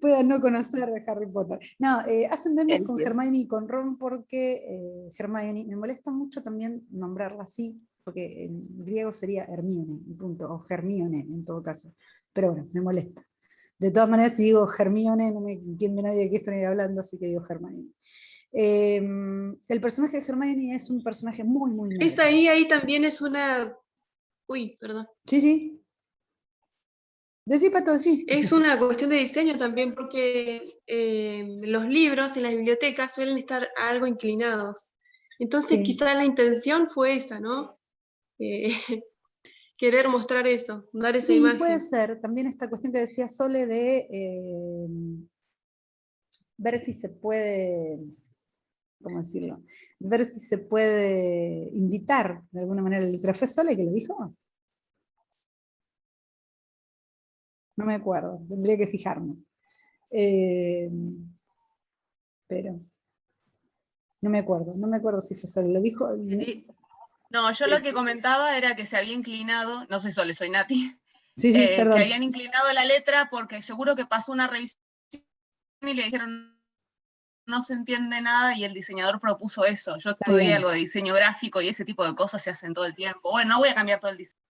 puedan no conocer de Harry Potter. No, hacen memes con Entiendo. Hermione y con Ron porque Hermione, me molesta mucho también nombrarla así, porque en griego sería Hermione, y punto, o Hermione en todo caso. Pero bueno, me molesta. De todas maneras, si digo Hermione, no me entiende nadie de qué estoy hablando, así que digo Hermione. El personaje de Hermione es un personaje muy, muy nerd. Esta ahí también es una... Uy, perdón. Sí, sí. Decí, Pato, sí. Es una cuestión de diseño también, porque los libros en las bibliotecas suelen estar algo inclinados. Entonces, Sí. quizá la intención fue esa, ¿no? Querer mostrar eso, dar esa Sí, imagen. puede ser. También esta cuestión que decía Sole de ver si se puede, ¿cómo decirlo? Ver si se puede invitar de alguna manera. ¿Fue Sole que lo dijo? No me acuerdo, tendría que fijarme. Pero no me acuerdo si fue Sole. Lo dijo. No, yo lo que comentaba era que se había inclinado, no soy Sole, soy Nati, Sí, sí, que perdón. habían inclinado la letra porque seguro que pasó una revisión y le dijeron no se entiende nada y el diseñador propuso eso. Yo estudié algo de diseño gráfico y ese tipo de cosas se hacen todo el tiempo. Bueno, no voy a cambiar todo el diseño.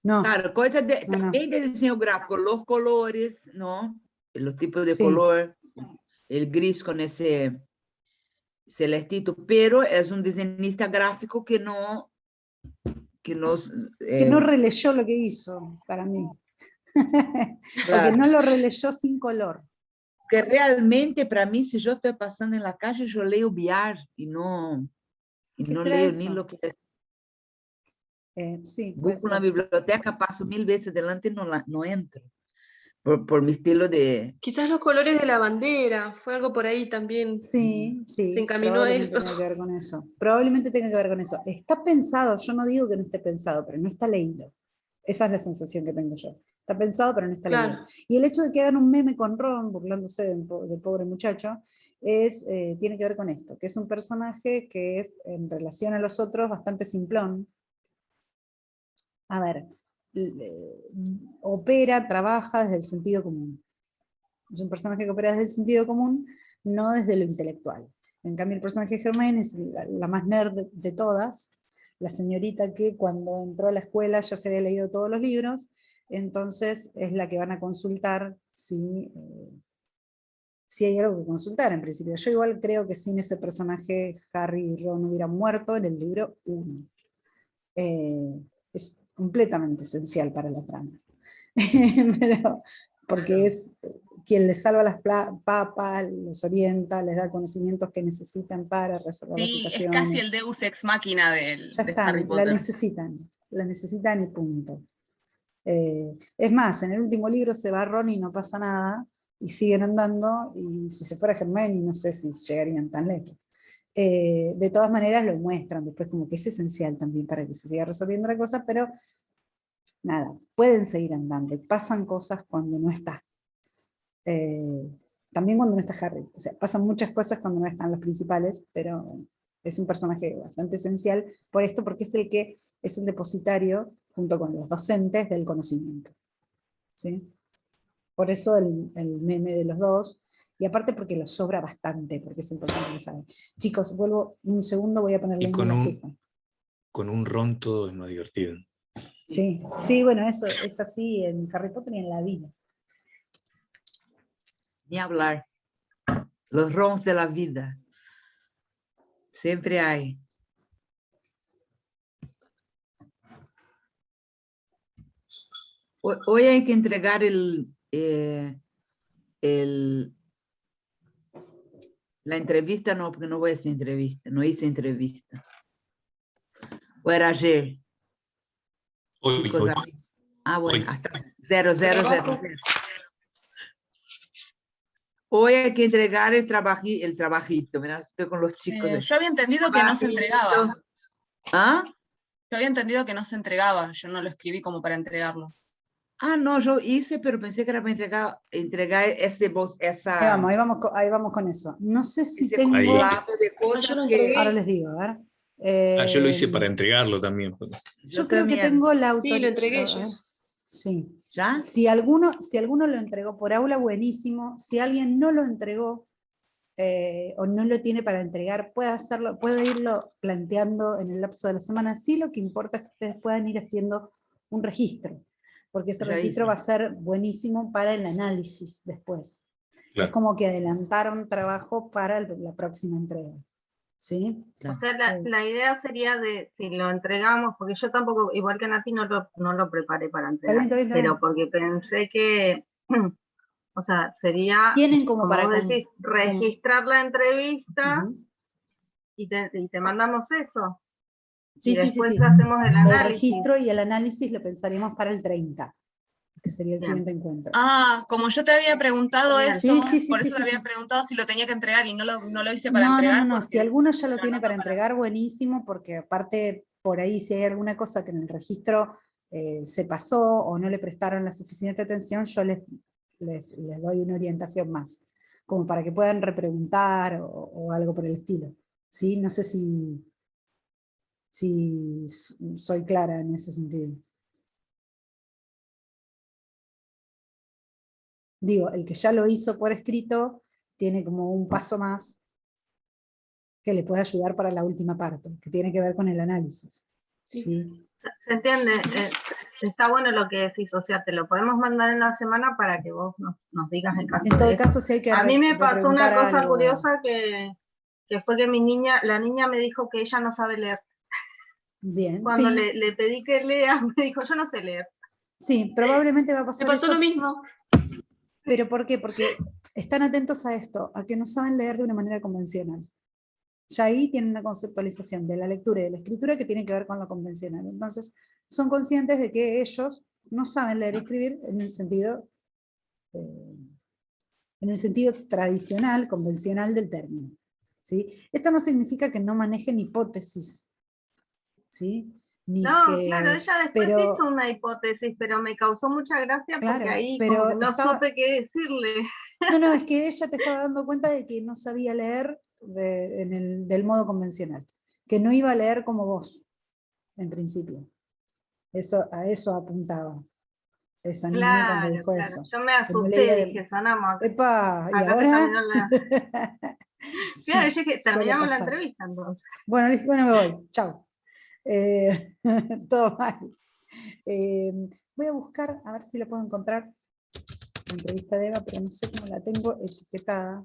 No. Claro, cosas de, No, no. también de diseño gráfico, los colores, ¿no? Los tipos de Sí. color, el gris con ese celestito, pero es un diseñista gráfico que no que no releyó lo que hizo, para mí. claro. O que no lo releyó sin color. Que realmente, para mí, si yo estoy pasando en la calle, yo leo Biar y no será leo eso? ni lo que es. Sí, puede Busco una ser. biblioteca, paso 1000 veces delante y no entro. Por mi estilo de... Quizás los colores de la bandera, fue algo por ahí también. Sí, sí. Se encaminó a esto. Tenga que ver con eso. Probablemente tenga que ver con eso. Está pensado, yo no digo que no esté pensado, pero no está leído. Esa es la sensación que tengo yo. Está pensado, pero no está leído. Y el hecho de que hagan un meme con Ron, burlándose del pobre muchacho, tiene que ver con esto, que es un personaje que es, en relación a los otros, bastante simplón. A ver, opera, trabaja desde el sentido común. Es un personaje que opera desde el sentido común, no desde lo intelectual. En cambio, el personaje de Hermione es la más nerd de todas, la señorita que cuando entró a la escuela ya se había leído todos los libros, entonces es la que van a consultar si hay algo que consultar en principio. Yo igual creo que sin ese personaje Harry y Ron hubieran muerto en el libro 1. Es completamente esencial para la trama. Pero, porque es quien les salva las papas, los orienta, les da conocimientos que necesitan para resolver las Sí, situaciones. es casi el Deus Ex Machina de Harry Potter. La necesitan y punto. Es más, en el último libro se va Ron y no pasa nada, y siguen andando, y si se fuera Hermione, no sé si llegarían tan lejos. De todas maneras lo muestran después como que es esencial también para que se siga resolviendo la cosa, pero nada, pueden seguir andando, y pasan cosas cuando no está. También cuando no está Harry, o sea, pasan muchas cosas cuando no están los principales, pero es un personaje bastante esencial por esto, porque es el depositario, junto con los docentes, del conocimiento. ¿Sí? Por eso el meme de los dos, y aparte porque lo sobra bastante, porque es importante que saben. Chicos, vuelvo un segundo, voy a ponerle Y con un Ron todo es más divertido. Sí, sí, bueno, eso es así en Harry Potter y en la vida. Ni hablar. Los Rons de la vida. Siempre hay. Hoy hay que entregar la entrevista, no, porque no voy a hacer entrevista, no hice entrevista. O era ayer. Hoy. Bueno, hoy. Hasta 0. Hoy hay que entregar el trabajito. Mira, estoy con los chicos. Yo había entendido que no se entregaba. ¿Ah? Yo había entendido que no se entregaba, yo no lo escribí como para entregarlo. Ah, no, yo hice, pero pensé que era para entregar esa... Ahí vamos con eso. No sé si tengo... de cosas que... Ahora les digo, a ver. Yo lo hice para entregarlo también. Yo creo que tengo la Sí, lo autorización. entregué yo. Sí. ¿Ya? Si alguno lo entregó por aula, buenísimo. Si alguien no lo entregó o no lo tiene para entregar, puede hacerlo, puede irlo planteando en el lapso de la semana. Sí, lo que importa es que ustedes puedan ir haciendo un registro, porque ese Ya registro hice. va a ser buenísimo para el análisis después. Es Claro. como que adelantaron trabajo para la próxima entrega. ¿Sí? O sea, la idea sería de, si lo entregamos, porque yo tampoco, igual que Nati, no lo preparé para Está bien, entregar, está bien, está pero bien. porque pensé que, o sea, sería, Tienen como como para vos decís, registrar la entrevista Ujú. y te mandamos eso. Sí, Y sí, sí, después sí. hacemos el El análisis. registro y el análisis lo pensaríamos para el 30, que sería el Bien. siguiente encuentro. Ah, como yo te había preguntado Bien. eso, Sí, sí, sí, por sí, eso sí, te había sí. preguntado si lo tenía que entregar y no lo hice para No, entregar. no. porque Si alguno ya lo lo tiene anoto para entregar, buenísimo, porque aparte por ahí si hay alguna cosa que en el registro se pasó o no le prestaron la suficiente atención, yo les doy una orientación más, como para que puedan repreguntar o algo por el estilo. ¿Sí? No sé si soy clara en ese sentido. Digo, el que ya lo hizo por escrito tiene como un paso más que le puede ayudar para la última parte, que tiene que ver con el análisis. ¿Sí? ¿Se entiende? Está bueno lo que decís, o sea, te lo podemos mandar en la semana para que vos nos digas el caso En todo de eso. caso, si hay que A mí me pasó una repreguntar cosa algo. curiosa que fue que la niña me dijo que ella no sabe leer. Bien, Cuando sí. le pedí que lea, me dijo, yo no sé leer. Sí, probablemente va a Me pasar pasó eso. lo mismo. ¿Pero por qué? Porque están atentos a esto, a que no saben leer de una manera convencional. Ya ahí tienen una conceptualización de la lectura y de la escritura que tiene que ver con lo convencional. Entonces, son conscientes de que ellos no saben leer y escribir en el sentido tradicional, convencional del término. ¿Sí? Esto no significa que no manejen hipótesis, ¿sí? Ni No, que, claro, ella después hizo una hipótesis, pero me causó mucha gracia porque claro, ahí pero como que no estaba, supe qué decirle. no, es que ella te estaba dando cuenta de que no sabía leer del modo convencional, que no iba a leer como vos, en principio. A eso apuntaba esa niña cuando Claro, dijo claro. eso. Yo me Que no asusté, leía dije, sanamos. ¡Epa! ¿Y Acá se ahora? terminó la... Claro, Sí, yo dije, suele terminamos la pasar. entrevista entonces. Bueno, me voy. Chao. Todo mal. Voy a buscar, a ver si la puedo encontrar, la entrevista de Eva, pero no sé cómo la tengo etiquetada.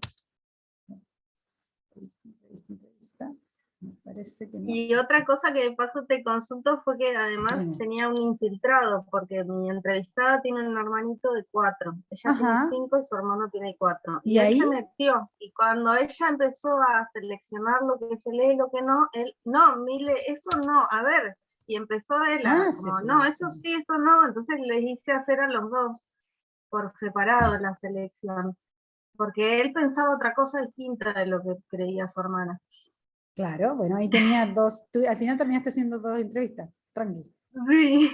Entrevista. Me parece que no. Y otra cosa que de paso te consulto fue que además Sí. tenía un infiltrado, porque mi entrevistada tiene un hermanito de 4. Ella Ajá. tiene 5 y su hermano tiene 4. ¿Y Y él ahí? se metió. Y cuando ella empezó a seleccionar lo que se lee y lo que no, él, no, Mile, eso no, a ver. Y empezó él como, no, eso sí, eso no. Entonces les hice hacer a los dos por separado la selección. Porque él pensaba otra cosa distinta de lo que creía su hermana. Claro, bueno, ahí tenía dos, al final terminaste haciendo 2 entrevistas, tranqui. Sí.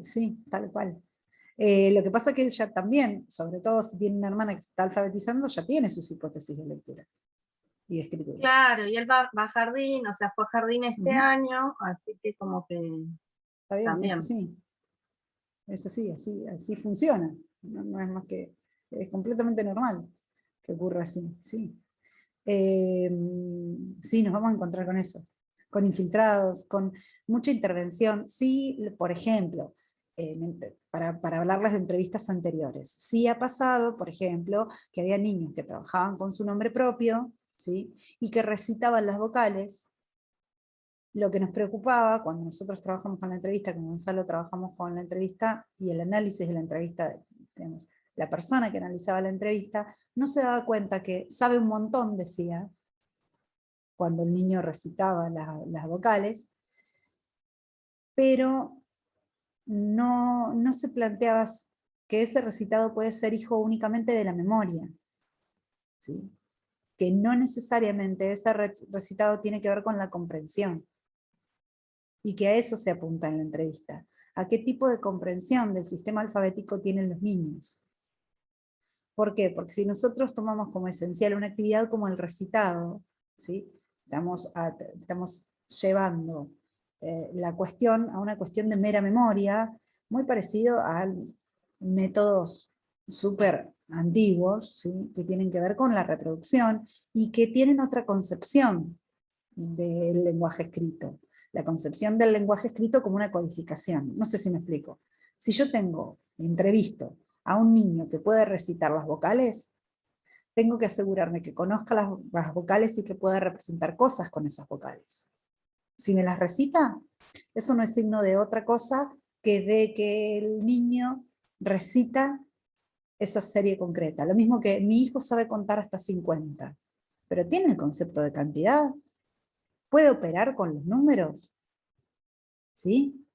Sí, tal cual. Lo que pasa es que ella también, sobre todo si tiene una hermana que se está alfabetizando, ya tiene sus hipótesis de lectura y de escritura. Claro, y él va a jardín, o sea, fue a jardín este Ujú. año, así que como que Está bien, también. eso sí, así funciona. No es más que, es completamente normal que ocurra así, sí. Sí, nos vamos a encontrar con eso, con infiltrados, con mucha intervención. Sí, por ejemplo, para hablarles de entrevistas anteriores, sí ha pasado, por ejemplo, que había niños que trabajaban con su nombre propio, ¿sí? Y que recitaban las vocales. Lo que nos preocupaba cuando nosotros trabajamos con la entrevista, con Gonzalo trabajamos con la entrevista y el análisis de la entrevista, digamos, la persona que analizaba la entrevista no se daba cuenta que sabe un montón, decía, cuando el niño recitaba las vocales, pero no se planteaba que ese recitado puede ser hijo únicamente de la memoria, ¿sí? Que no necesariamente ese recitado tiene que ver con la comprensión, y que a eso se apunta en la entrevista, a qué tipo de comprensión del sistema alfabético tienen los niños. ¿Por qué? Porque si nosotros tomamos como esencial una actividad como el recitado, ¿sí? Estamos llevando la cuestión a una cuestión de mera memoria, muy parecido a métodos súper antiguos, ¿sí? Que tienen que ver con la reproducción y que tienen otra concepción del lenguaje escrito. La concepción del lenguaje escrito como una codificación. No sé si me explico. Si yo entrevisto a un niño que puede recitar las vocales, tengo que asegurarme que conozca las vocales y que pueda representar cosas con esas vocales. Si me las recita, eso no es signo de otra cosa que de que el niño recita esa serie concreta. Lo mismo que mi hijo sabe contar hasta 50, pero tiene el concepto de cantidad, puede operar con los números, ¿sí?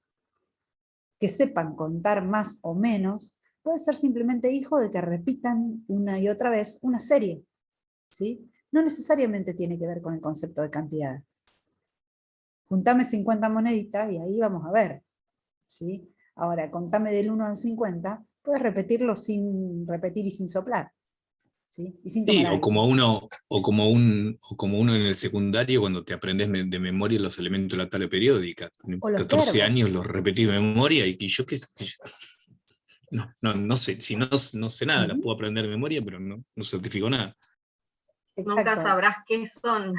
Que sepan contar más o menos, puede ser simplemente hijo de que repitan una y otra vez una serie, ¿sí? No necesariamente tiene que ver con el concepto de cantidad. Juntame 50 moneditas y ahí vamos a ver, ¿sí? Ahora, contame del 1 al 50, puedes repetirlo sin repetir y sin soplar, ¿sí? Y sin tomar Sí, aire. o como uno en el secundario cuando te aprendes de memoria los elementos de la tabla periódica. O los 14 verbos. años los repetí de memoria y yo qué sé. No sé, si no sé nada, las puedo aprender de memoria, pero no certifico nada. Exacto. Nunca sabrás qué son.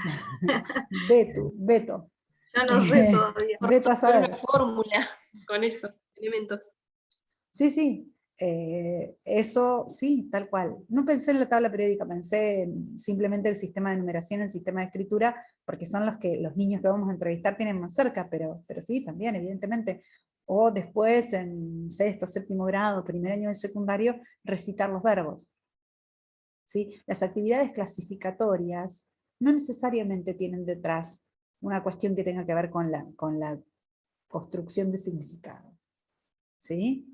Beto. Yo no sé todavía. Beto a saber. Una fórmula con esos elementos. Sí. Eso, sí, tal cual. No pensé en la tabla periódica, pensé en simplemente el sistema de numeración, el sistema de escritura, porque son los que los niños que vamos a entrevistar tienen más cerca, pero sí, también, evidentemente. O después, en sexto, séptimo grado, primer año de secundario, recitar los verbos. ¿Sí? Las actividades clasificatorias no necesariamente tienen detrás una cuestión que tenga que ver con la construcción de significado. ¿Sí?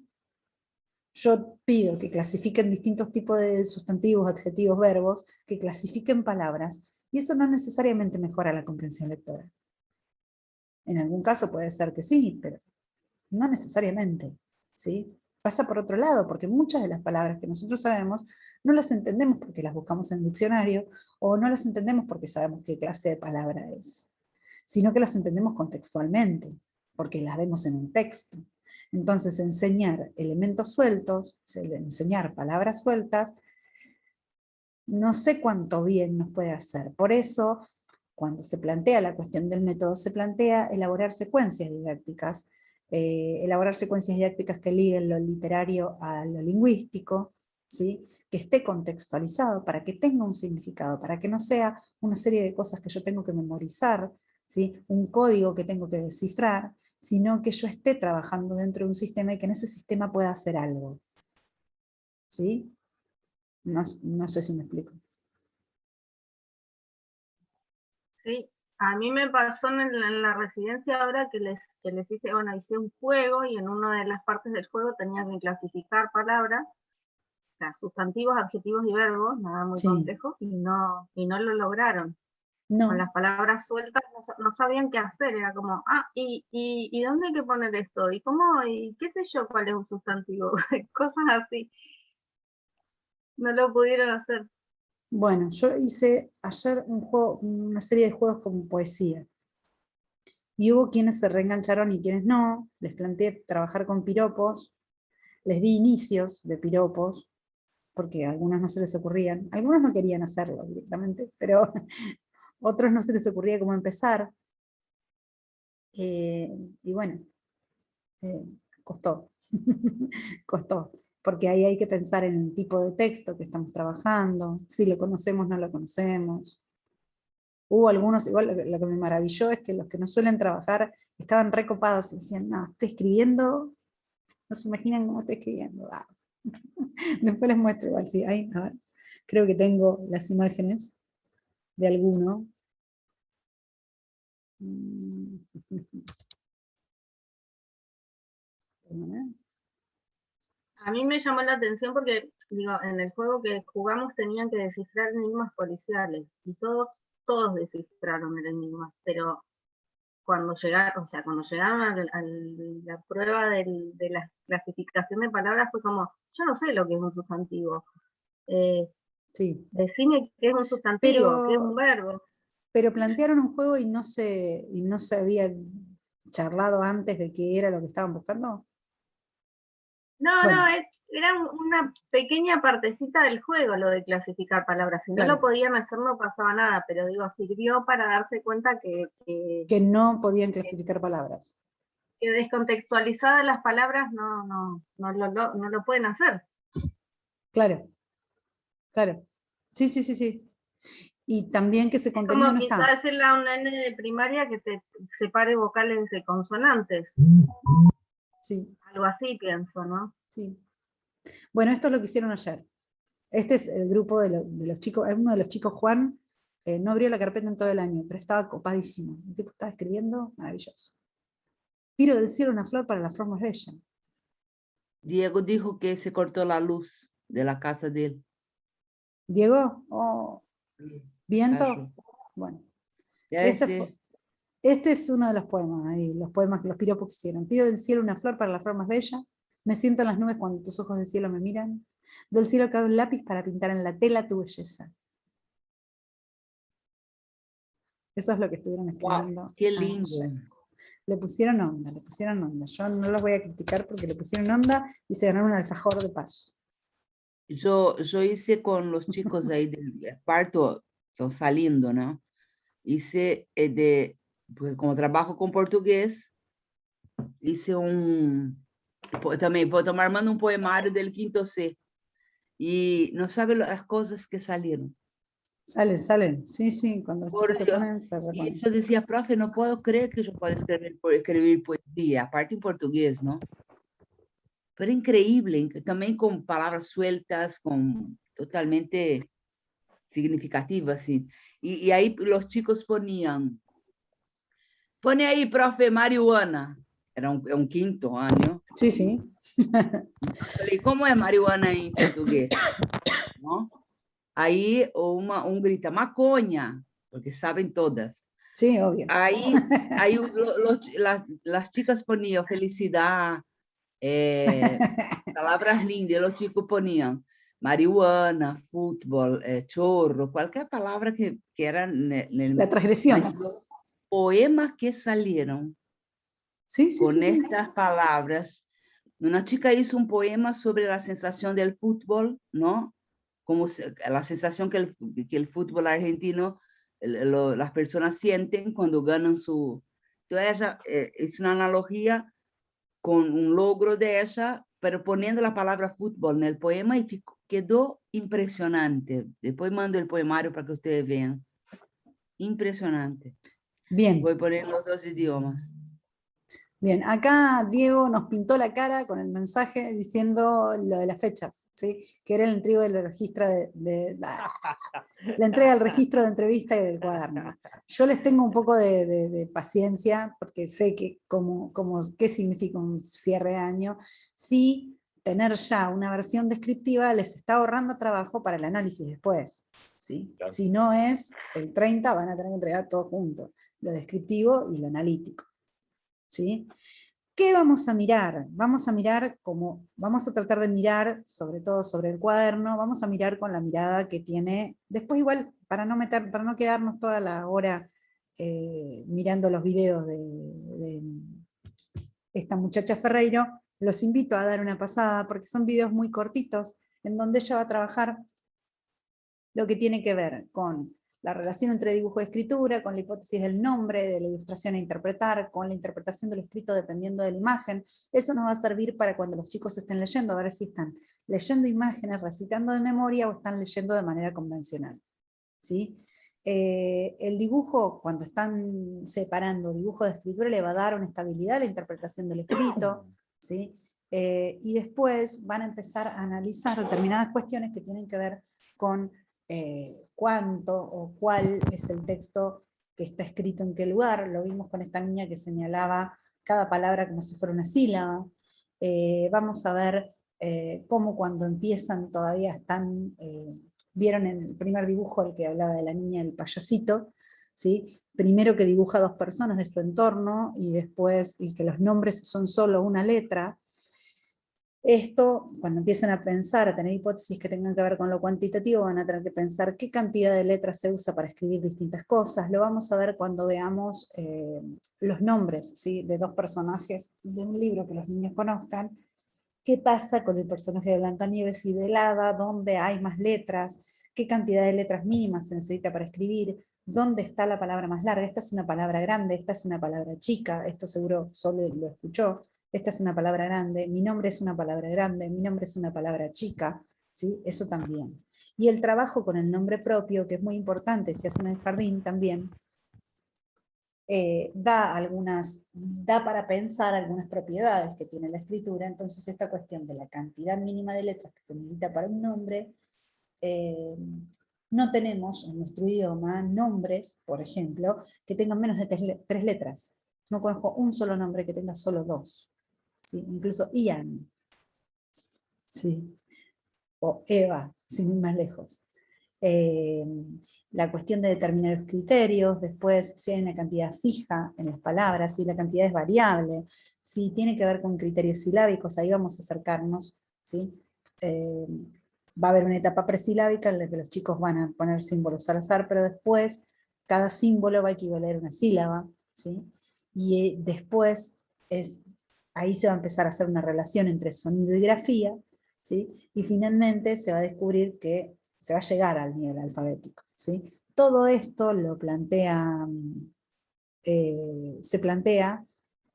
Yo pido que clasifiquen distintos tipos de sustantivos, adjetivos, verbos, que clasifiquen palabras, y eso no necesariamente mejora la comprensión lectora. En algún caso puede ser que sí, pero no necesariamente, ¿sí? Pasa por otro lado, porque muchas de las palabras que nosotros sabemos no las entendemos porque las buscamos en el diccionario, o no las entendemos porque sabemos qué clase de palabra es, sino que las entendemos contextualmente, porque las vemos en un texto. Entonces, enseñar elementos sueltos, enseñar palabras sueltas, no sé cuánto bien nos puede hacer. Por eso, cuando se plantea la cuestión del método, se plantea elaborar secuencias didácticas que liguen lo literario a lo lingüístico, ¿sí? Que esté contextualizado para que tenga un significado, para que no sea una serie de cosas que yo tengo que memorizar, ¿sí? Un código que tengo que descifrar, sino que yo esté trabajando dentro de un sistema y que en ese sistema pueda hacer algo. ¿Sí? No sé si me explico. Sí, a mí me pasó en la residencia ahora que les hice, hice un juego y en una de las partes del juego tenía que clasificar palabras, o sea, sustantivos, adjetivos y verbos, nada muy complejo, y no lo lograron. No. Con las palabras sueltas no sabían qué hacer, era como, ¿y dónde hay que poner esto? ¿Y cómo? ¿Y qué sé yo cuál es un sustantivo? Cosas así. No lo pudieron hacer. Bueno, yo hice ayer una serie de juegos con poesía. Y hubo quienes se reengancharon y quienes no. Les planteé trabajar con piropos. Les di inicios de piropos, porque a algunos no se les ocurrían. Algunos no querían hacerlo directamente, pero otros no se les ocurría cómo empezar. Y bueno, costó. Costó. Porque ahí hay que pensar en el tipo de texto que estamos trabajando, si lo conocemos o no lo conocemos. Hubo algunos, igual lo que me maravilló es que los que no suelen trabajar estaban recopados y decían, no, estoy escribiendo, no se imaginan cómo estoy escribiendo. Ah. Después les muestro igual, sí, ahí, a ver, creo que tengo las imágenes de alguno. A mí me llamó la atención porque, digo, en el juego que jugamos tenían que descifrar enigmas policiales y todos descifraron el enigma, pero cuando llegaron, a la prueba de la clasificación de palabras fue como, yo no sé lo que es un sustantivo. Sí. Decime qué es un sustantivo, qué es un verbo. Pero plantearon un juego y no se había charlado antes de qué era lo que estaban buscando? No, Bueno. no, era una pequeña partecita del juego lo de clasificar palabras. Si no Claro. lo podían hacer no pasaba nada, pero digo, sirvió para darse cuenta Que no podían clasificar palabras. que descontextualizadas las palabras no lo pueden hacer. Claro, claro. Sí, sí, sí, sí. Y también que ese Es contenido como no está. quizás decirle a un nene de primaria que te separe vocales de consonantes. Sí, Algo así pienso, ¿no? sí. Bueno, esto es lo que hicieron ayer. Este es el grupo de los chicos, uno de los chicos, Juan, no abrió la carpeta en todo el año, pero estaba copadísimo. El tipo estaba escribiendo, maravilloso. Tiro del cielo una flor para la flor más bella. Diego dijo que se cortó la luz de la casa de él. Diego, oh, viento. Cayó. Bueno, Ya este es uno de los poemas, ahí, los poemas, los piropos que hicieron. Tiro del cielo una flor para la flor más bella. Me siento en las nubes cuando tus ojos del cielo me miran. Del cielo cae un lápiz para pintar en la tela tu belleza. Eso es lo que estuvieron escribiendo. Wow, qué lindo. ayer. Le pusieron onda, le pusieron onda. Yo no los voy a criticar porque le pusieron onda y se ganaron un alfajor de paso. Yo hice con los chicos ahí del parto, están saliendo, ¿no? Hice pues como trabajo con portugués, hice también, pues, estamos armando un poemario del quinto C. Y no sabe las cosas que salieron. Salen. Sí, sí, cuando los chicos se ponen, se Y reponen. yo decía, profe, no puedo creer que yo pueda escribir poesía, aparte en portugués, ¿no? Pero increíble, también con palabras sueltas, con totalmente significativas, sí. Y ahí los chicos ponían, pone ahí, profe, marihuana. Era un quinto año. Sí, sí. Falei, ¿cómo es marihuana en portugués? ¿No? Ahí grita, maconha, porque saben todas. Sí, obvio. Ahí las chicas ponían felicidad, palabras lindas, los chicos ponían marihuana, fútbol, chorro, cualquier palabra que eran La transgresión. los poemas que salieron Sí, sí, con sí, sí. estas palabras. Una chica hizo un poema sobre la sensación del fútbol, ¿no? Como la sensación que el fútbol argentino, las personas sienten cuando ganan su... Entonces ella hizo una analogía con un logro de ella, pero poniendo la palabra fútbol en el poema y quedó impresionante. Después mando el poemario para que ustedes vean. Impresionante. Bien. Voy a poner los dos idiomas. Bien, acá Diego nos pintó la cara con el mensaje diciendo lo de las fechas, ¿sí? Que era el entrega del registro la entrega del registro de entrevista y del cuaderno. Yo les tengo un poco de paciencia, porque sé que qué significa un cierre de año. Sí, tener ya una versión descriptiva les está ahorrando trabajo para el análisis después, ¿sí? Claro. Si no es el 30, van a tener que entregar todo junto, lo descriptivo y lo analítico. ¿Sí? ¿Qué vamos a mirar? Vamos a tratar de mirar, sobre todo sobre el cuaderno, vamos a mirar con la mirada que tiene, después igual, para no quedarnos toda la hora mirando los videos de esta muchacha Ferreiro, los invito a dar una pasada, porque son videos muy cortitos, en donde ella va a trabajar lo que tiene que ver con la relación entre dibujo y escritura, con la hipótesis del nombre, de la ilustración a interpretar, con la interpretación del escrito dependiendo de la imagen. Eso nos va a servir para cuando los chicos estén leyendo, a ver si están leyendo imágenes, recitando de memoria o están leyendo de manera convencional. ¿Sí? El dibujo, cuando están separando dibujo de escritura, le va a dar una estabilidad a la interpretación del escrito, ¿sí? Y después van a empezar a analizar determinadas cuestiones que tienen que ver con cuánto o cuál es el texto que está escrito en qué lugar. Lo vimos con esta niña que señalaba cada palabra como si fuera una sílaba. Vamos a ver cómo cuando empiezan todavía están, vieron en el primer dibujo el que hablaba de la niña del payasito, ¿sí? Primero que dibuja a dos personas de su entorno y después y que los nombres son solo una letra. Esto, cuando empiecen a pensar, a tener hipótesis que tengan que ver con lo cuantitativo, van a tener que pensar qué cantidad de letras se usa para escribir distintas cosas. Lo vamos a ver cuando veamos los nombres, ¿sí?, de dos personajes de un libro que los niños conozcan. ¿Qué pasa con el personaje de Blancanieves y del Hada? ¿Dónde hay más letras? ¿Qué cantidad de letras mínimas se necesita para escribir? ¿Dónde está la palabra más larga? Esta es una palabra grande, esta es una palabra chica, esto seguro Sole lo escuchó. Esta es una palabra grande, mi nombre es una palabra grande, mi nombre es una palabra chica, ¿sí? Eso también. Y el trabajo con el nombre propio, que es muy importante, si hacen en el jardín también, da para pensar algunas propiedades que tiene la escritura. Entonces esta cuestión de la cantidad mínima de letras que se necesita para un nombre, no tenemos en nuestro idioma nombres, por ejemplo, que tengan menos de 3 letras. No conozco un solo nombre que tenga solo 2. ¿Sí? Incluso Ian, ¿sí?, o Eva, sin ir más lejos. La cuestión de determinar los criterios, después si hay una cantidad fija en las palabras, si la cantidad es variable, si tiene que ver con criterios silábicos, ahí vamos a acercarnos, ¿sí? Va a haber una etapa presilábica en la que los chicos van a poner símbolos al azar, pero después cada símbolo va a equivaler a una sílaba, ¿sí? Y después ahí se va a empezar a hacer una relación entre sonido y grafía, ¿sí? Y finalmente se va a descubrir que se va a llegar al nivel alfabético, ¿sí? Todo esto lo plantea, se plantea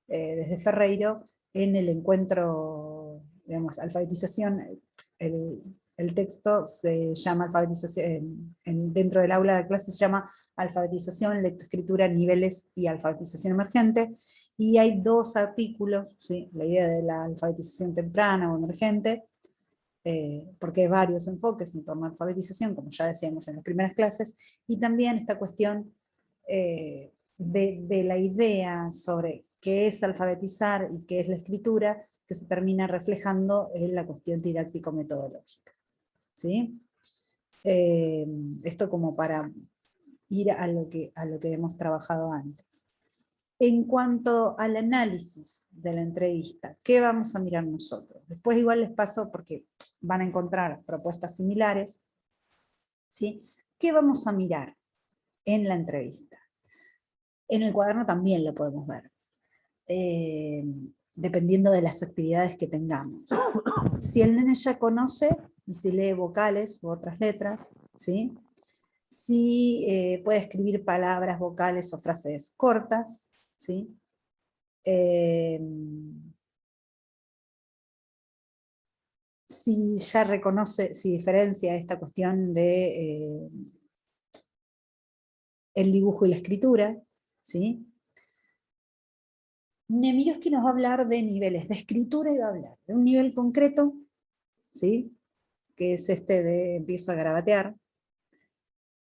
desde Ferreiro en el encuentro, digamos, alfabetización. El texto se llama alfabetización, dentro del aula de clase se llama alfabetización, lectoescritura, niveles y alfabetización emergente, y hay 2 artículos, ¿sí?, la idea de la alfabetización temprana o emergente, porque hay varios enfoques en torno a alfabetización, como ya decíamos en las primeras clases, y también esta cuestión de la idea sobre qué es alfabetizar y qué es la escritura, que se termina reflejando en la cuestión didáctico-metodológica, ¿sí? Esto como para ir a lo que hemos trabajado antes. En cuanto al análisis de la entrevista, ¿qué vamos a mirar nosotros? Después igual les paso, porque van a encontrar propuestas similares, ¿sí? ¿Qué vamos a mirar en la entrevista? En el cuaderno también lo podemos ver, dependiendo de las actividades que tengamos. Si el nene ya conoce, y si lee vocales u otras letras, ¿sí?, si puede escribir palabras, vocales o frases cortas, ¿sí?, si ya reconoce, si diferencia esta cuestión de el dibujo y la escritura, ¿sí? Nemirovsky nos va a hablar de niveles de escritura y va a hablar de un nivel concreto, ¿sí?, que es este de empiezo a garabatear,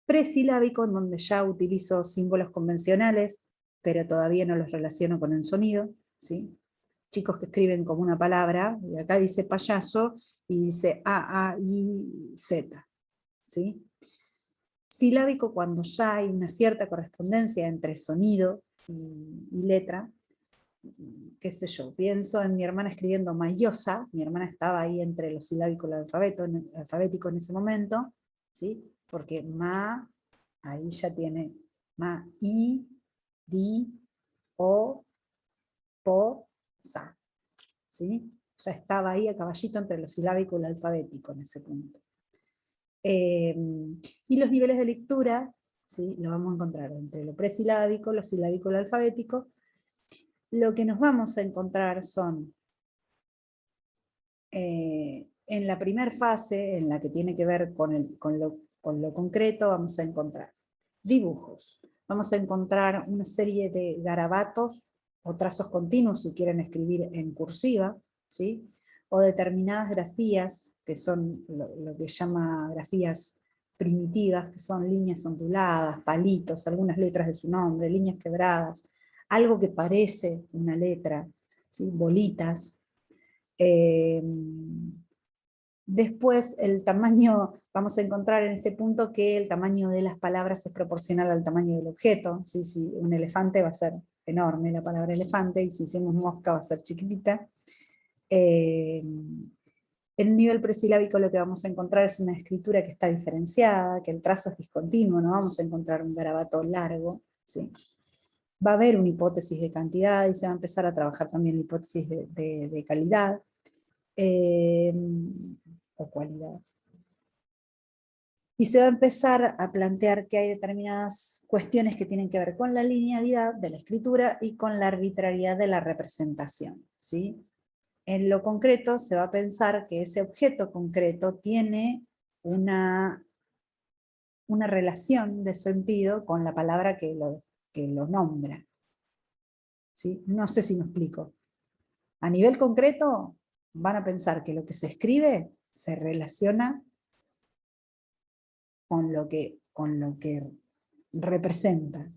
presilábico, en donde ya utilizo símbolos convencionales, pero todavía no los relaciono con el sonido, ¿sí? Chicos que escriben como una palabra, y acá dice payaso, y dice A, A, I, Z, ¿sí? Silábico, cuando ya hay una cierta correspondencia entre sonido y letra, qué sé yo, pienso en mi hermana escribiendo mayosa, mi hermana estaba ahí entre los silábicos y el alfabético en ese momento, ¿sí?, porque ma, ahí ya tiene ma, i, di, o, po, sa, ¿sí? Ya estaba ahí a caballito entre lo silábico y el alfabético en ese punto. Y los niveles de lectura, ¿sí?, lo vamos a encontrar entre lo presilábico, lo silábico y lo alfabético. Lo que nos vamos a encontrar son, en la primera fase, en la que tiene que ver con lo concreto, vamos a encontrar dibujos. Vamos a encontrar una serie de garabatos o trazos continuos, si quieren escribir en cursiva, ¿sí?, o determinadas grafías, que son lo que llama grafías primitivas, que son líneas onduladas, palitos, algunas letras de su nombre, líneas quebradas, algo que parece una letra, ¿sí?, bolitas. Después el tamaño, vamos a encontrar en este punto que el tamaño de las palabras es proporcional al tamaño del objeto, ¿sí? Si un elefante va a ser enorme la palabra elefante, y si hacemos mosca va a ser chiquitita. En un nivel presilábico lo que vamos a encontrar es una escritura que está diferenciada, que el trazo es discontinuo, no vamos a encontrar un garabato largo, ¿sí? Va a haber una hipótesis de cantidad y se va a empezar a trabajar también la hipótesis de calidad o cualidad. Y se va a empezar a plantear que hay determinadas cuestiones que tienen que ver con la linealidad de la escritura y con la arbitrariedad de la representación, ¿sí? En lo concreto se va a pensar que ese objeto concreto tiene una relación de sentido con la palabra que lo nombra, ¿sí? No sé si me explico. A nivel concreto van a pensar que lo que se escribe se relaciona con lo que representa,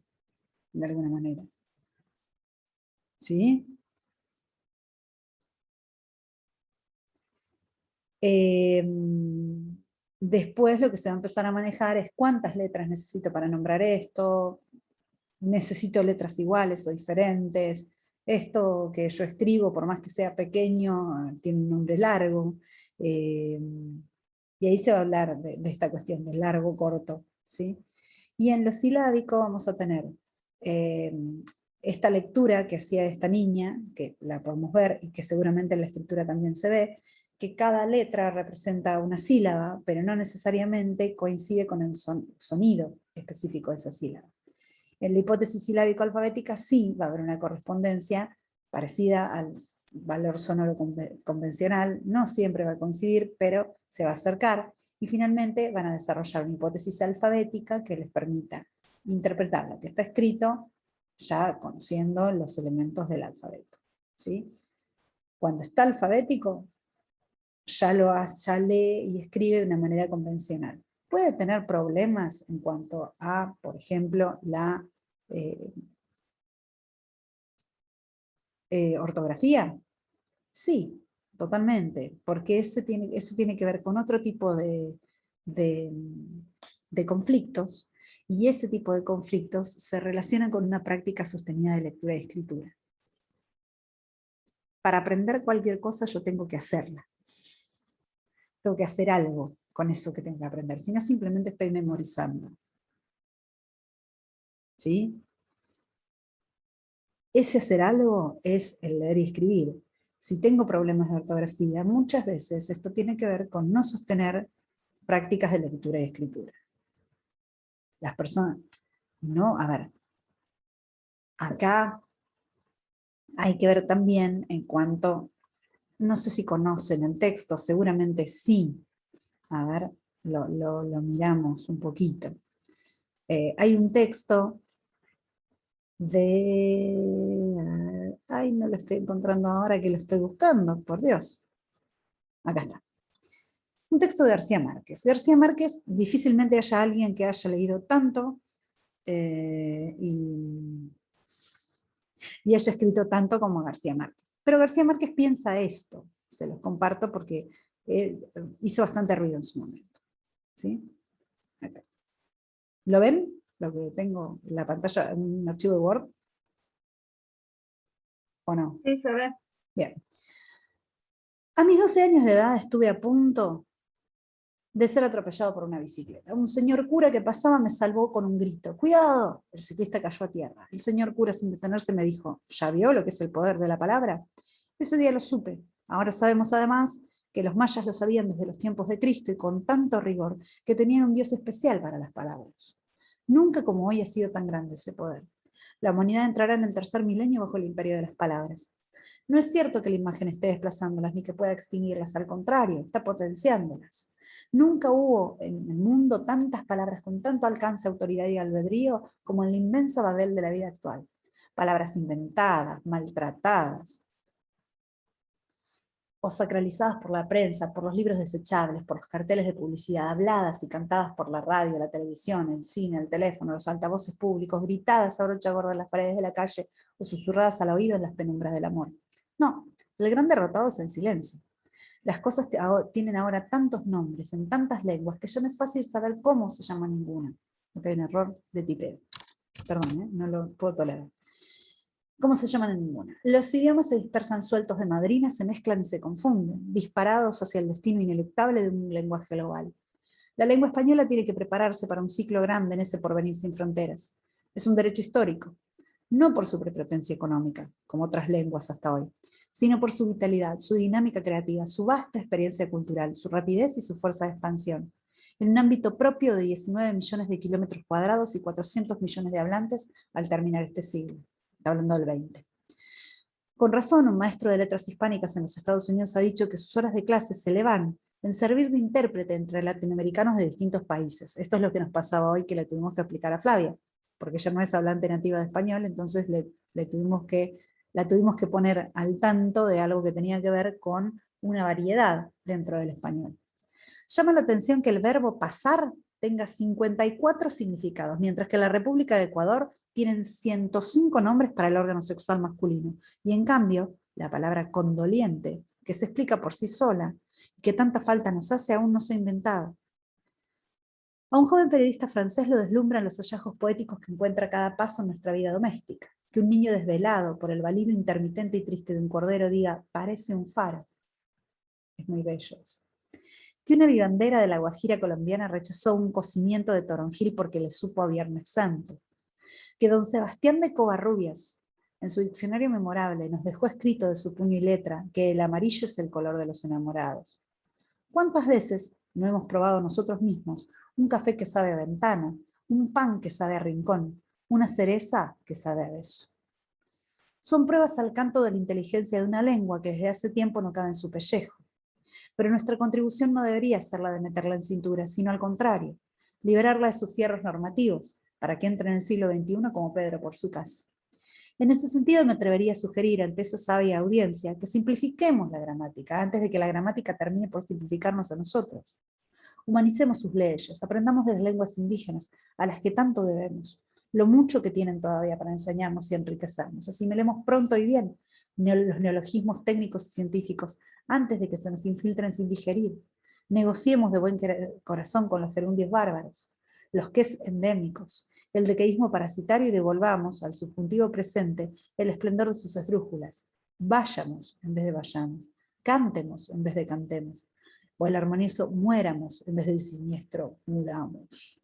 de alguna manera. ¿Sí? Después lo que se va a empezar a manejar es cuántas letras necesito para nombrar esto, necesito letras iguales o diferentes, esto que yo escribo, por más que sea pequeño, tiene un nombre largo, y ahí se va a hablar de esta cuestión de largo, corto, ¿sí? Y en lo silábico vamos a tener esta lectura que hacía esta niña, que la podemos ver y que seguramente en la escritura también se ve, que cada letra representa una sílaba, pero no necesariamente coincide con el sonido específico de esa sílaba. En la hipótesis silábico-alfabética sí va a haber una correspondencia parecida al valor sonoro convencional, no siempre va a coincidir, pero se va a acercar, y finalmente van a desarrollar una hipótesis alfabética que les permita interpretar lo que está escrito ya conociendo los elementos del alfabeto, ¿sí? Cuando está alfabético, ya lee y escribe de una manera convencional. Puede tener problemas en cuanto a, por ejemplo, la ortografía. Sí, totalmente, porque eso tiene que ver con otro tipo de conflictos, y ese tipo de conflictos se relacionan con una práctica sostenida de lectura y escritura. Para aprender cualquier cosa yo tengo que hacerla. Tengo que hacer algo con eso que tengo que aprender, si no simplemente estoy memorizando. ¿Sí? Ese hacer algo es el leer y escribir. Si tengo problemas de ortografía, muchas veces esto tiene que ver con no sostener prácticas de lectura y escritura. Las personas, no, a ver, acá hay que ver también en cuanto, no sé si conocen el texto, seguramente sí. A ver, lo miramos un poquito. Hay un texto ay, no lo estoy encontrando ahora que lo estoy buscando, por Dios. Acá está. Un texto de García Márquez. García Márquez, difícilmente haya alguien que haya leído tanto y haya escrito tanto como García Márquez. Pero García Márquez piensa esto, se los comparto porque hizo bastante ruido en su momento. ¿Sí? Acá. ¿Lo ven? Lo que tengo en la pantalla, en un archivo de Word. ¿O no? Sí, se ve. Bien. A mis 12 años de edad estuve a punto de ser atropellado por una bicicleta. Un señor cura que pasaba me salvó con un grito. ¡Cuidado! El ciclista cayó a tierra. El señor cura, sin detenerse, me dijo, ¿ya vio lo que es el poder de la palabra? Ese día lo supe. Ahora sabemos además que los mayas lo sabían desde los tiempos de Cristo y con tanto rigor que tenían un Dios especial para las palabras. Nunca como hoy ha sido tan grande ese poder. La humanidad entrará en el tercer milenio bajo el imperio de las palabras. No es cierto que la imagen esté desplazándolas ni que pueda extinguirlas, al contrario, está potenciándolas. Nunca hubo en el mundo tantas palabras con tanto alcance, autoridad y albedrío como en la inmensa Babel de la vida actual. Palabras inventadas, maltratadas, o sacralizadas por la prensa, por los libros desechables, por los carteles de publicidad, habladas y cantadas por la radio, la televisión, el cine, el teléfono, los altavoces públicos, gritadas a brocha gorda en las paredes de la calle o susurradas al oído en las penumbras del amor. No, el gran derrotado es el silencio. Las cosas tienen ahora tantos nombres en tantas lenguas que ya no es fácil saber cómo se llama ninguna. Porque hay un error de tipeo. Perdón, no lo puedo tolerar. ¿Cómo se llaman en ninguna? Los idiomas se dispersan sueltos de madrina, se mezclan y se confunden, disparados hacia el destino ineluctable de un lenguaje global. La lengua española tiene que prepararse para un ciclo grande en ese porvenir sin fronteras. Es un derecho histórico, no por su prepotencia económica, como otras lenguas hasta hoy, sino por su vitalidad, su dinámica creativa, su vasta experiencia cultural, su rapidez y su fuerza de expansión. En un ámbito propio de 19 millones de kilómetros cuadrados y 400 millones de hablantes al terminar este siglo. Está hablando del 20. Con razón, un maestro de letras hispánicas en los Estados Unidos ha dicho que sus horas de clase se le van en servir de intérprete entre latinoamericanos de distintos países. Esto es lo que nos pasaba hoy, que le tuvimos que explicar a Flavia, porque ella no es hablante nativa de español, entonces la tuvimos que poner al tanto de algo que tenía que ver con una variedad dentro del español. Llama la atención que el verbo pasar tenga 54 significados, mientras que en la República de Ecuador tienen 105 nombres para el órgano sexual masculino, y en cambio, la palabra condoliente, que se explica por sí sola, y que tanta falta nos hace, aún no se ha inventado. A un joven periodista francés lo deslumbran los hallazgos poéticos que encuentra a cada paso en nuestra vida doméstica. Que un niño desvelado por el balido intermitente y triste de un cordero diga, parece un faro. Es muy bello eso. Que una vivandera de la Guajira colombiana rechazó un cocimiento de toronjil porque le supo a Viernes Santo. Que don Sebastián de Covarrubias, en su diccionario memorable, nos dejó escrito de su puño y letra que el amarillo es el color de los enamorados. ¿Cuántas veces no hemos probado nosotros mismos un café que sabe a ventana, un pan que sabe a rincón, una cereza que sabe a beso? Son pruebas al canto de la inteligencia de una lengua que desde hace tiempo no cabe en su pellejo. Pero nuestra contribución no debería ser la de meterla en cintura, sino al contrario, liberarla de sus fierros normativos, para que entre en el siglo XXI como Pedro por su casa. En ese sentido me atrevería a sugerir ante esa sabia audiencia que simplifiquemos la gramática, antes de que la gramática termine por simplificarnos a nosotros. Humanicemos sus leyes, aprendamos de las lenguas indígenas, a las que tanto debemos, lo mucho que tienen todavía para enseñarnos y enriquecernos. Asimilemos pronto y bien los neologismos técnicos y científicos, antes de que se nos infiltren sin digerir. Negociemos de buen corazón con los gerundios bárbaros, los que es endémicos, el decaísmo parasitario, y devolvamos al subjuntivo presente el esplendor de sus esdrújulas. Vayamos en vez de vayamos, cántemos en vez de cantemos, o el armonioso muéramos en vez del siniestro muramos.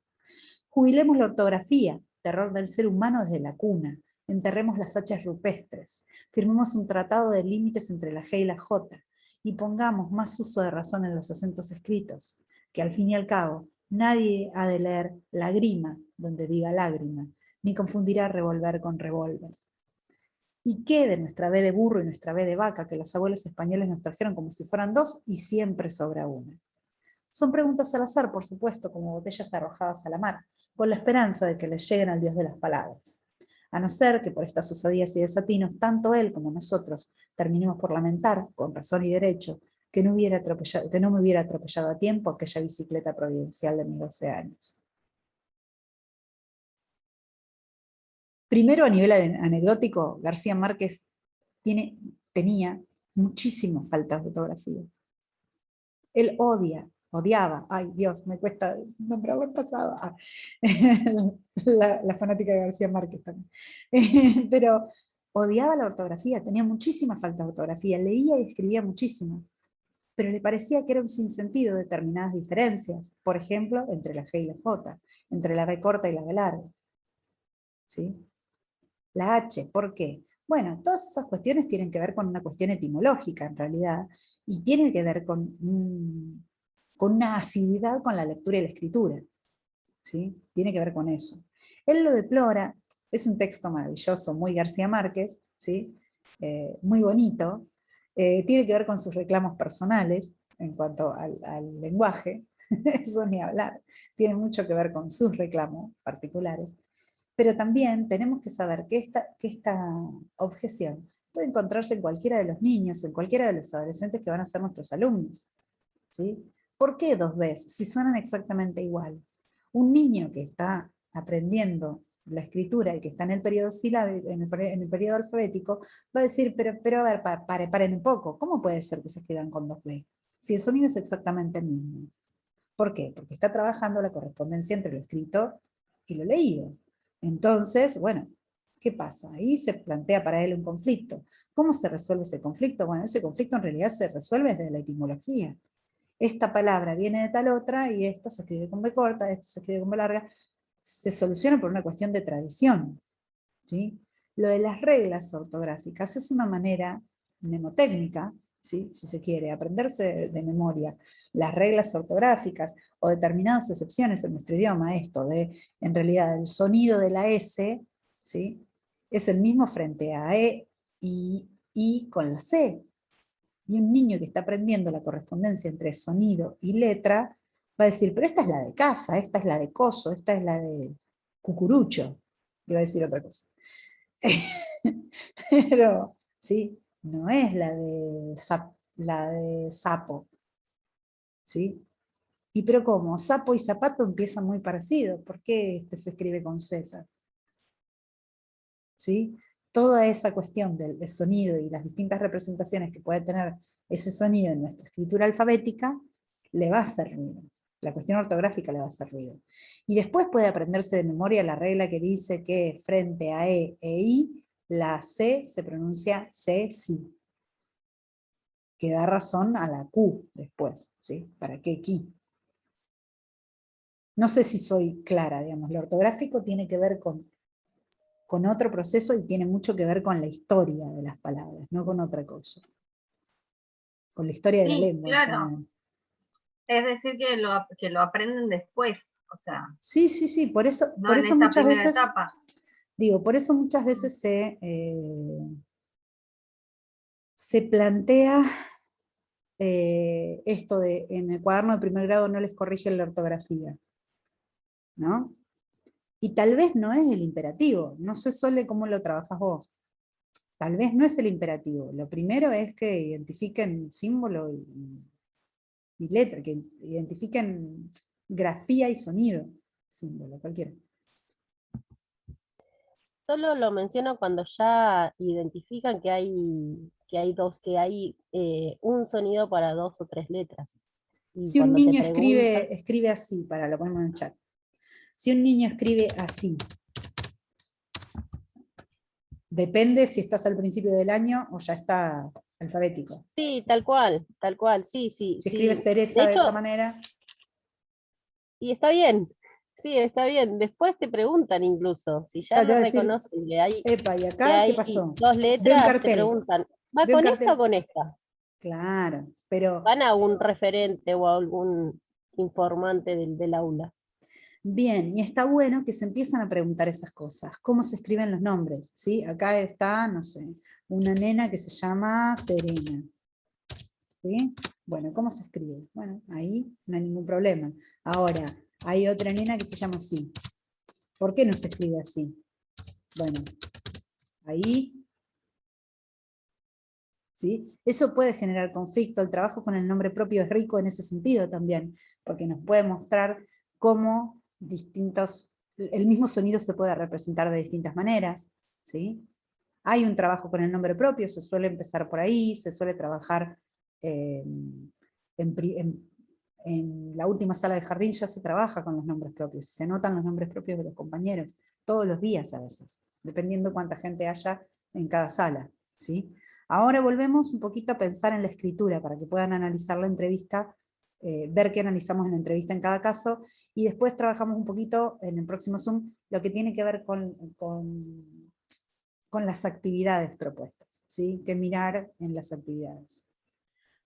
Jubilemos la ortografía, terror del ser humano desde la cuna, enterremos las hachas rupestres, firmemos un tratado de límites entre la G y la J, y pongamos más uso de razón en los acentos escritos, que al fin y al cabo nadie ha de leer lágrima donde diga lágrima, ni confundirá revolver con revólver. ¿Y qué de nuestra B de burro y nuestra B de vaca, que los abuelos españoles nos trajeron como si fueran dos y siempre sobra una? Son preguntas al azar, por supuesto, como botellas arrojadas a la mar, con la esperanza de que les lleguen al Dios de las palabras. A no ser que por estas osadías y desatinos, tanto él como nosotros terminemos por lamentar, con razón y derecho, que no me hubiera atropellado a tiempo aquella bicicleta providencial de mis 12 años. Primero, a nivel anecdótico, García Márquez tenía muchísimas faltas de ortografía. Él odiaba, ay Dios, me cuesta nombrarlo en pasado, la fanática de García Márquez también, pero odiaba la ortografía, tenía muchísimas faltas de ortografía, leía y escribía muchísimo, pero le parecía que era un sinsentido determinadas diferencias, por ejemplo, entre la G y la J, entre la B corta y la B larga. ¿Sí? La H, ¿por qué? Bueno, todas esas cuestiones tienen que ver con una cuestión etimológica, en realidad, y tienen que ver con una asiduidad con la lectura y la escritura. ¿Sí? Tiene que ver con eso. Él lo deplora, es un texto maravilloso, muy García Márquez, ¿sí? Muy bonito, tiene que ver con sus reclamos personales en cuanto al lenguaje, eso ni hablar, tiene mucho que ver con sus reclamos particulares, pero también tenemos que saber que esta objeción puede encontrarse en cualquiera de los niños, en cualquiera de los adolescentes que van a ser nuestros alumnos. ¿Sí? ¿Por qué dos veces? Si suenan exactamente igual. Un niño que está aprendiendo la escritura y que está en el periodo silábico, en el periodo alfabético, va a decir, pero a ver, paren un poco, ¿cómo puede ser que se escriban con dos B? Si el sonido es exactamente el mismo. ¿Por qué? Porque está trabajando la correspondencia entre lo escrito y lo leído. Entonces, bueno, ¿Qué pasa? Ahí se plantea para él un conflicto. ¿Cómo se resuelve ese conflicto? Bueno, ese conflicto en realidad se resuelve desde la etimología. Esta palabra viene de tal otra, y esta se escribe con B corta, esto se escribe con B larga. Se soluciona por una cuestión de tradición, ¿sí? Lo de las reglas ortográficas es una manera mnemotécnica, ¿sí? Si se quiere, aprenderse de memoria las reglas ortográficas o determinadas excepciones en nuestro idioma, esto de, en realidad, el sonido de la S, ¿sí? Es el mismo frente a E y I con la C. Y un niño que está aprendiendo la correspondencia entre sonido y letra, va a decir, pero esta es la de casa, esta es la de coso, esta es la de cucurucho. Iba a decir otra cosa. Pero, ¿sí? No es la de sapo. ¿Sí? Y pero ¿cómo? Sapo y zapato empiezan muy parecidos. ¿Por qué este se escribe con Z? ¿Sí? Toda esa cuestión del sonido y las distintas representaciones que puede tener ese sonido en nuestra escritura alfabética, le va a hacer ruido. La cuestión ortográfica le va a hacer ruido. Y después puede aprenderse de memoria la regla que dice que frente a E e I, la C se pronuncia C, sí. Que da razón a la Q después, ¿sí? ¿Para qué qui? No sé si soy clara, digamos. Lo ortográfico tiene que ver con otro proceso y tiene mucho que ver con la historia de las palabras, no con otra cosa. Con la historia de la lengua. Claro. Es decir, que lo aprenden después. O sea, sí, sí, sí, por eso muchas veces, etapa. Digo, por eso muchas veces se plantea esto de en el cuaderno de primer grado no les corrigen la ortografía, ¿no? Y tal vez no es el imperativo, no sé, Sole, cómo lo trabajas vos. Tal vez no es el imperativo, lo primero es que identifiquen símbolo y letra, que identifiquen grafía y sonido, símbolo, cualquiera. Solo lo menciono cuando ya identifican que hay un sonido para 2 o 3 letras. Y si un niño preguntan... escribe así, lo ponemos en el chat. Si un niño escribe así, depende si estás al principio del año o ya está alfabético. Sí, tal cual, sí. Si escribe cereza de esa manera. Y está bien, sí, está bien. Después te preguntan incluso, si ya lo reconocen que hay, epa, ¿y acá qué pasó? 2 letras, te preguntan, ¿va con esta o con esta? Claro, pero... Van a un referente o a algún informante del aula. Bien, y está bueno que se empiezan a preguntar esas cosas. ¿Cómo se escriben los nombres? ¿Sí? Acá está, no sé, una nena que se llama Serena. ¿Sí? Bueno, ¿cómo se escribe? Bueno, ahí no hay ningún problema. Ahora, hay otra nena que se llama así. ¿Por qué no se escribe así? Bueno, ahí... ¿sí? Eso puede generar conflicto. El trabajo con el nombre propio es rico en ese sentido también, porque nos puede mostrar cómo el mismo sonido se puede representar de distintas maneras, ¿sí? Hay un trabajo con el nombre propio, se suele empezar por ahí, se suele trabajar en la última sala de jardín, ya se trabaja con los nombres propios, se notan los nombres propios de los compañeros, todos los días a veces, dependiendo cuánta gente haya en cada sala, ¿sí? Ahora volvemos un poquito a pensar en la escritura, para que puedan analizar la entrevista, ver qué analizamos en la entrevista en cada caso, y después trabajamos un poquito en el próximo Zoom, lo que tiene que ver con las actividades propuestas, ¿sí? Que mirar en las actividades.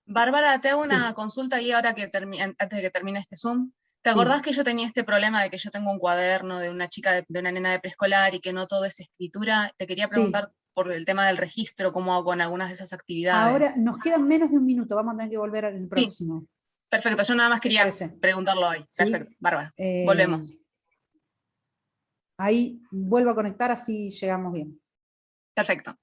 Bárbara, te hago una consulta ahí ahora antes de que termine este Zoom. ¿Te acordás que yo tenía este problema de que yo tengo un cuaderno de una chica, de una nena de preescolar y que no todo es escritura? Te quería preguntar por el tema del registro, cómo hago con algunas de esas actividades. Ahora nos quedan menos de un minuto, vamos a tener que volver al próximo. Sí. Perfecto, yo nada más quería preguntarlo hoy. ¿Sí? Perfecto, Bárbara, volvemos. Ahí vuelvo a conectar, así llegamos bien. Perfecto.